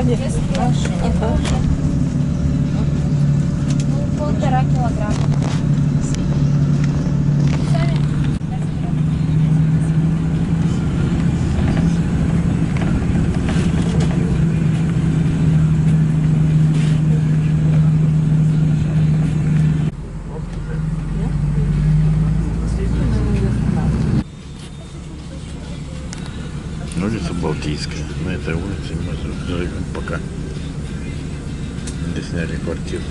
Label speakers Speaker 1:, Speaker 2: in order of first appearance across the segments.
Speaker 1: Ага.
Speaker 2: Ну, 1,5 килограмма.
Speaker 3: Улица Балтийская. На этой улице мы живем пока. Где сняли квартиру.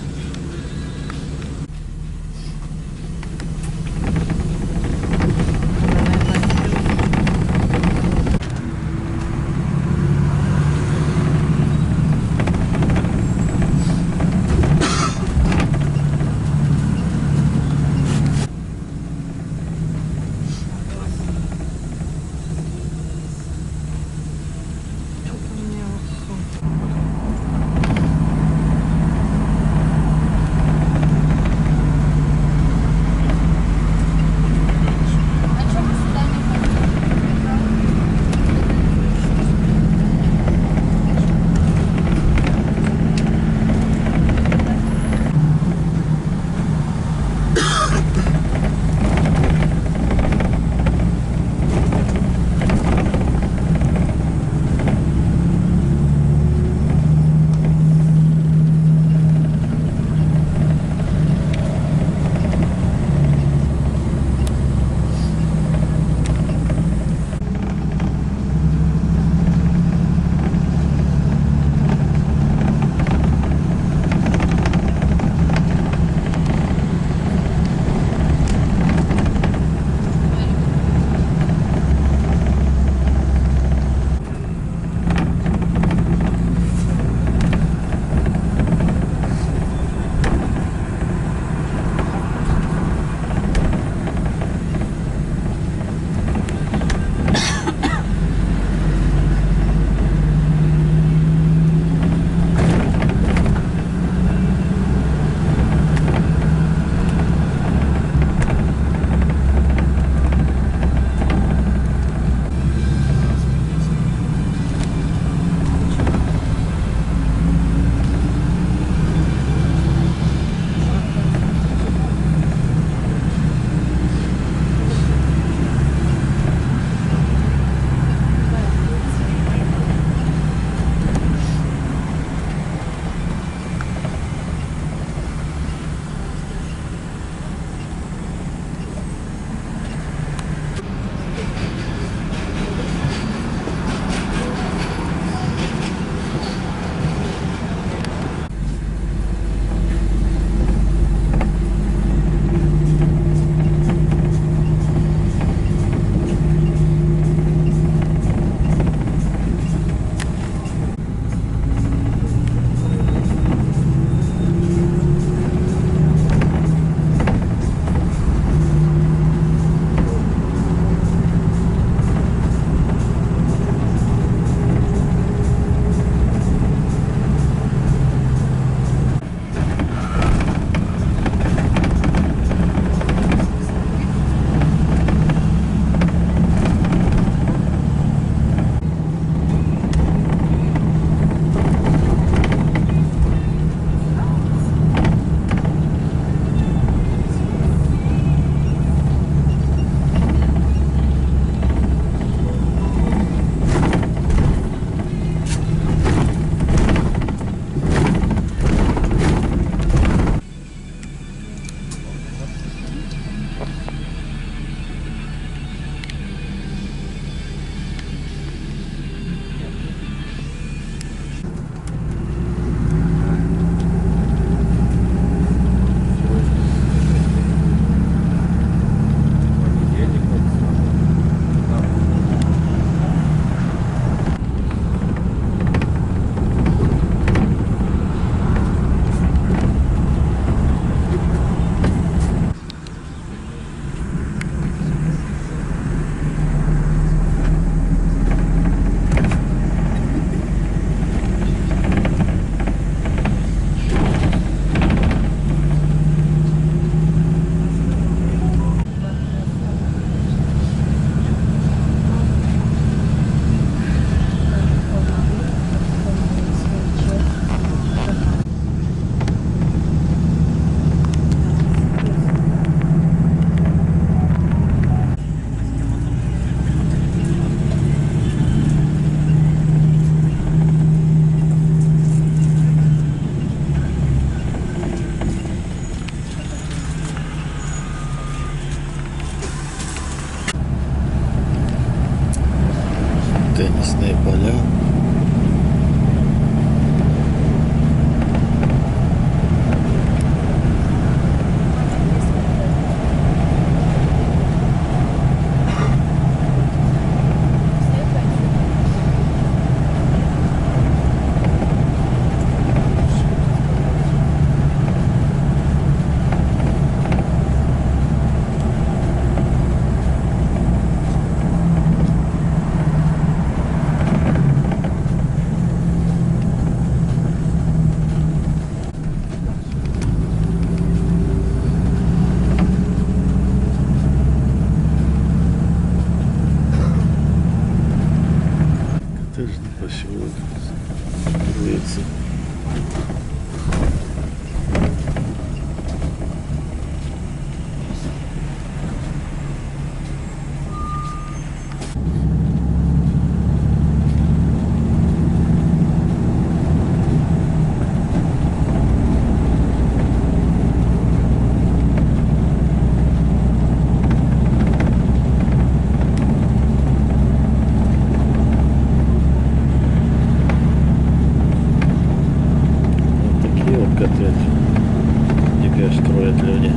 Speaker 3: ездят люди.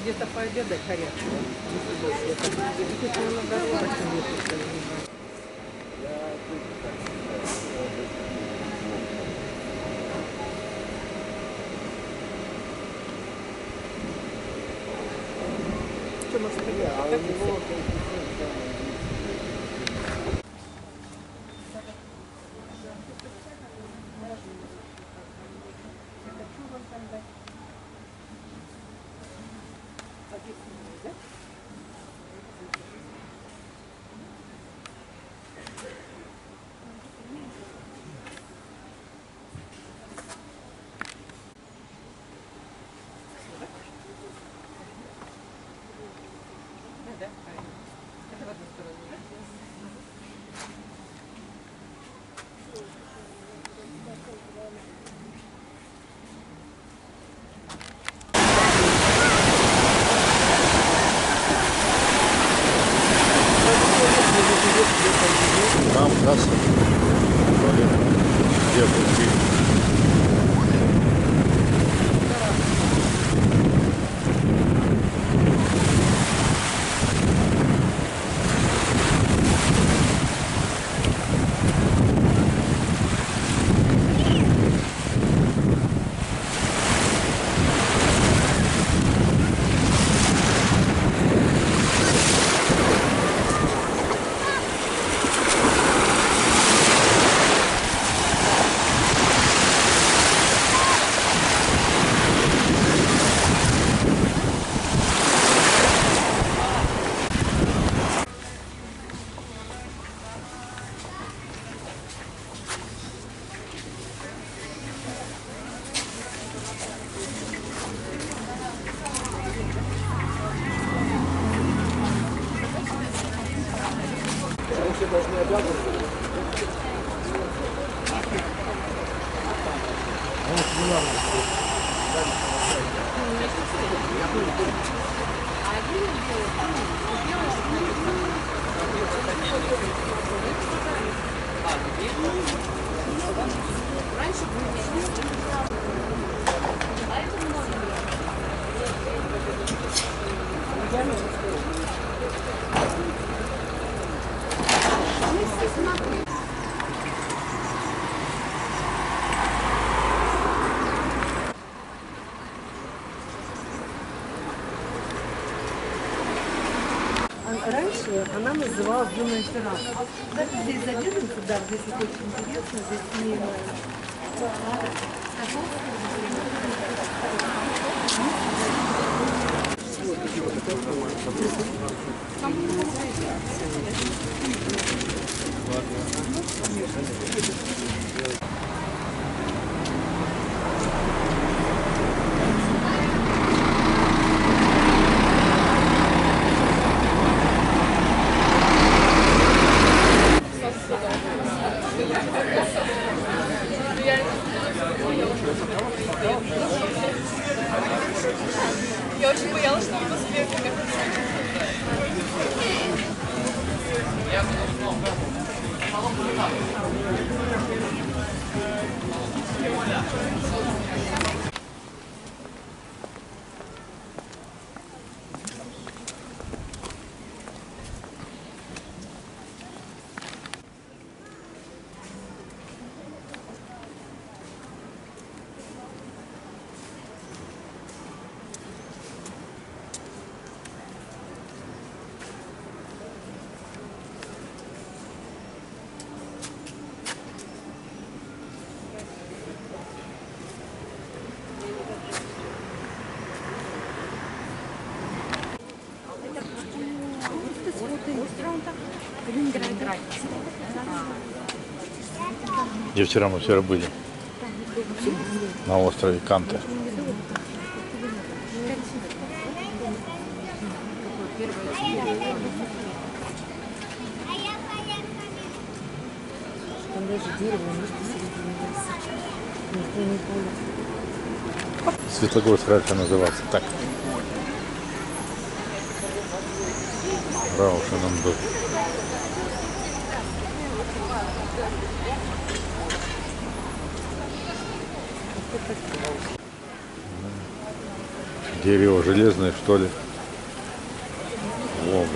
Speaker 1: где-то пообедать горячего. Если до света. И тут иногда очень вкусно. Что, может,
Speaker 3: Там касса. Где пути?
Speaker 1: Раньше она называлась «Юная терраса». Давайте здесь задержимся, да, здесь это очень интересно, здесь не...
Speaker 2: Я очень боялась, что он успеет.
Speaker 3: Где вчера мы вчера были? На острове Канте.
Speaker 1: Там даже дерево есть посередине леса. Никто не ходит.
Speaker 3: Светлогорск раньше назывался так. Раушенендорф. Дерево железное, что ли? Во, блин.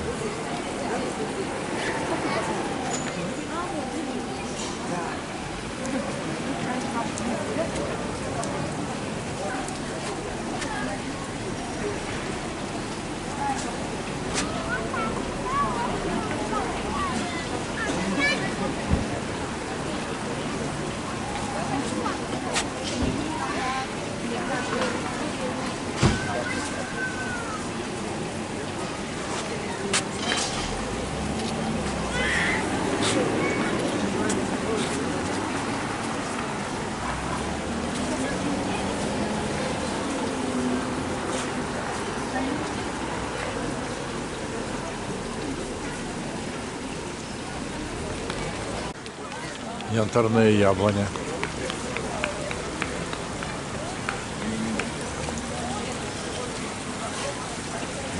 Speaker 3: Янтарная яблоня.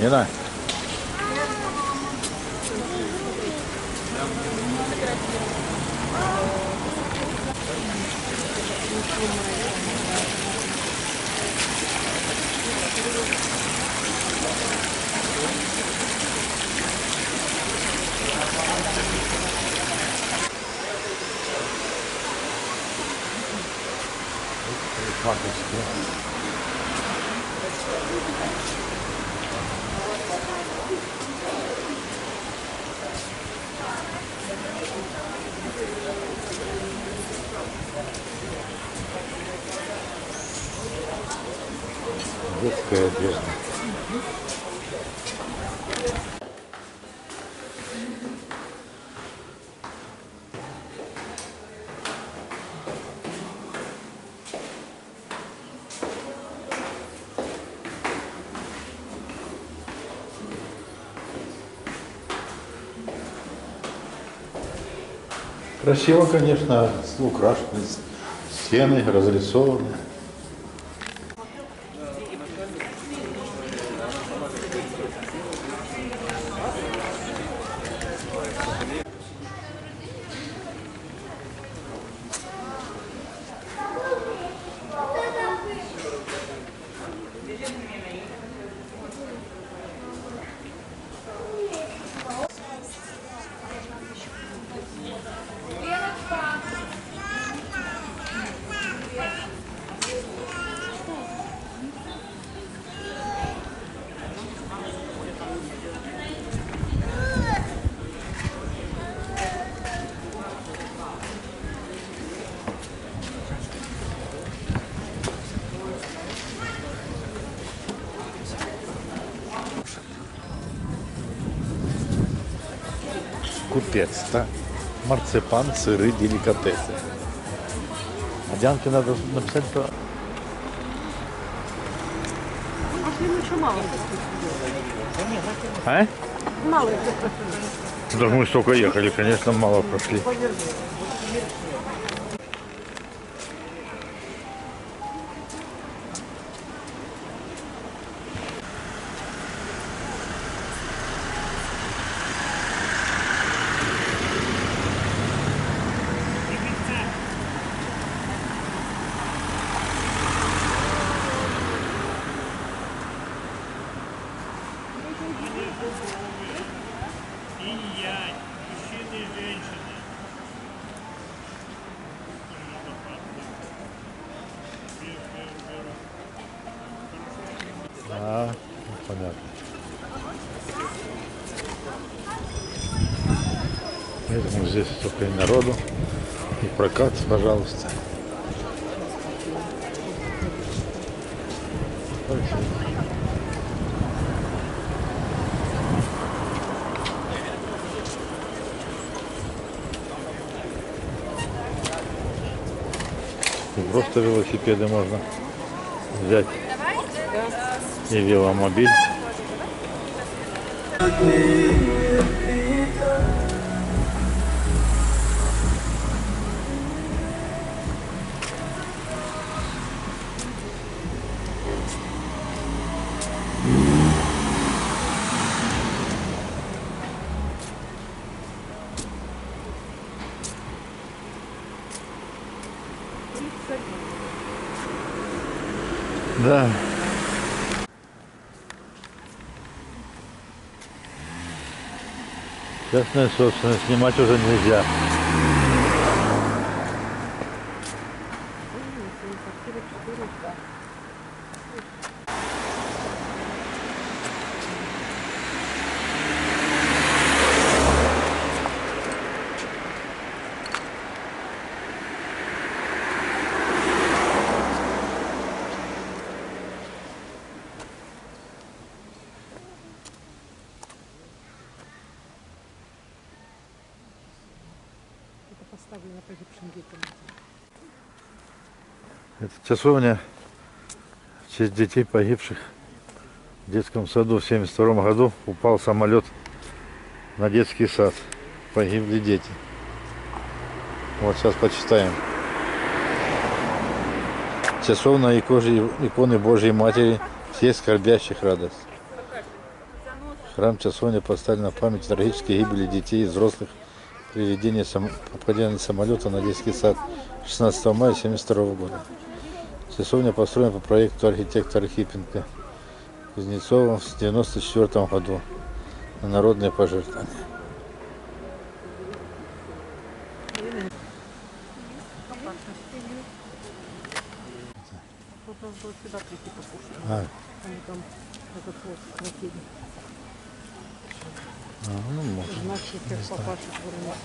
Speaker 3: Нина. Детская одежда. Красиво, конечно, украшены, стены разрисованы. Купец, да? Марципан, сыры, деликатесы. А Дианке надо написать, что... А?
Speaker 1: Мало.
Speaker 3: Да мы столько ехали, конечно, мало прошли.
Speaker 4: Инь-янь, мужчины и женщины.
Speaker 3: А, понятно. Поэтому здесь столько и народу. И прокат, пожалуйста. И просто велосипеды можно взять. И веломобиль. Да. Частная собственность, снимать уже нельзя.
Speaker 1: Поставлено погибшим детям.
Speaker 3: Это часовня в честь детей, погибших в детском саду. В 1972 году упал самолет на детский сад. Погибли дети. Вот сейчас почитаем. Часовня иконы Божьей Матери, всех скорбящих радость. Храм часовня поставлен на память трагической гибели детей и взрослых при падении самолета на детский сад 16 мая 1972 года. Часовня построена по проекту архитектора Архипенко Кузнецова в 1994 году на народные пожертвования.
Speaker 1: Попробовала сюда прийти покушать. Они там этот вот схватили.
Speaker 3: Ну, может.
Speaker 1: Значит, как папаша вернет.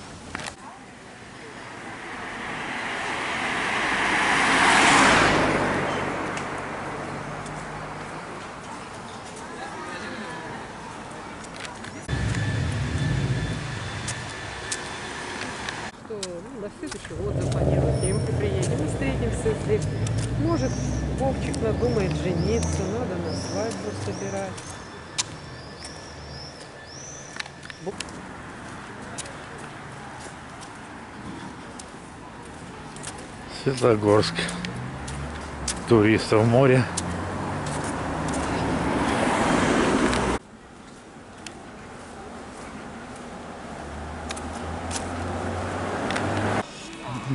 Speaker 1: На следующий год запланируйте, и мы приедем и встретимся здесь. Может, Вовчик надумает жениться, надо на свадьбу собирать.
Speaker 3: Светлогорск. Туристов море.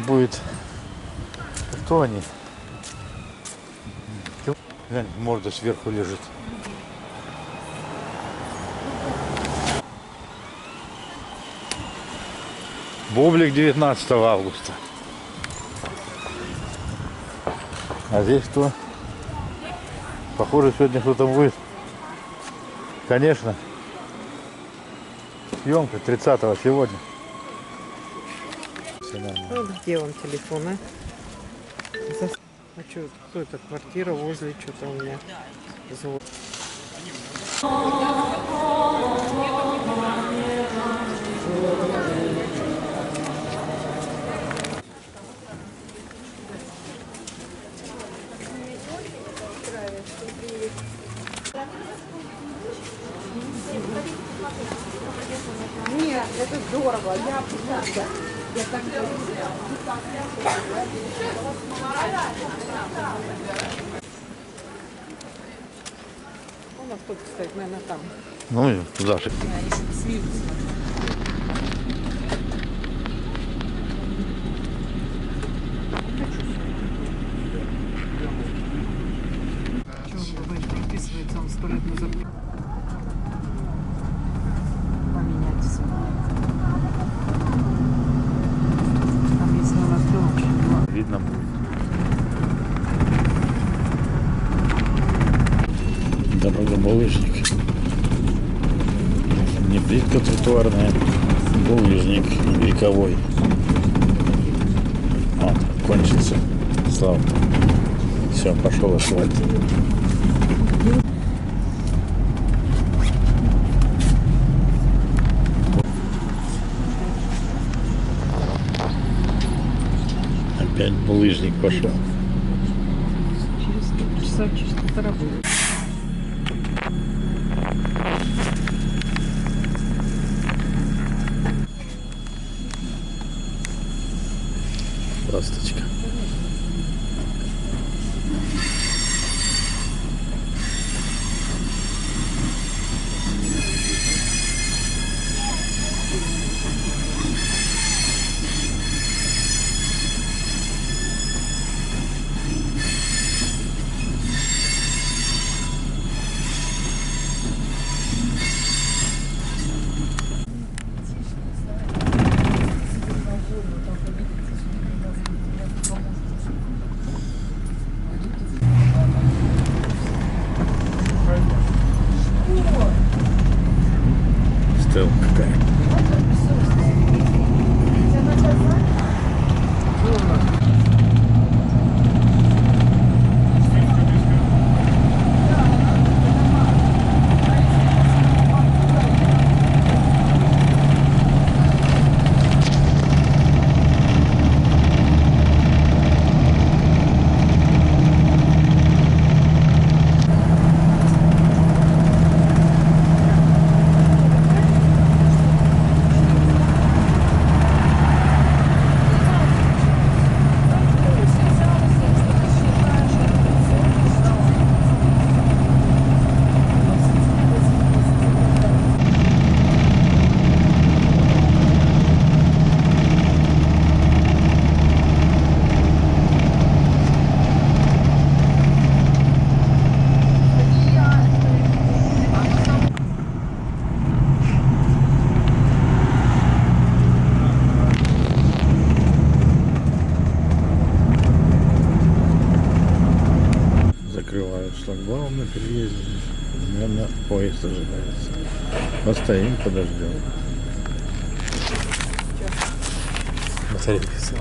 Speaker 3: Будет. Кто они? Глянь, морда сверху лежит. Бублик 19 августа. А здесь кто? Похоже, сегодня кто-то будет. Конечно. Съемка 30-го сегодня.
Speaker 1: Вот где он телефон, а? А что это? Квартира возле, что-то у меня звук. Нет, это здорово. Я так у нас тут стоит, наверное, там.
Speaker 3: Ну и туда же.
Speaker 1: Чего он прописывается, он 100 лет назад. Поменять все. Там есть на нас очень
Speaker 3: Видно будет. Дорога булыжник. Не плитка тротуарная, булыжник вековой. Вот, кончится. Слава. Все, пошел асфальт. Опять булыжник пошел.
Speaker 1: через часа через полтора будет.
Speaker 3: Ласточка. Шлагбаум на переезде. Наверное, поезд ожидается. Постоим, подождем. Батарейка села.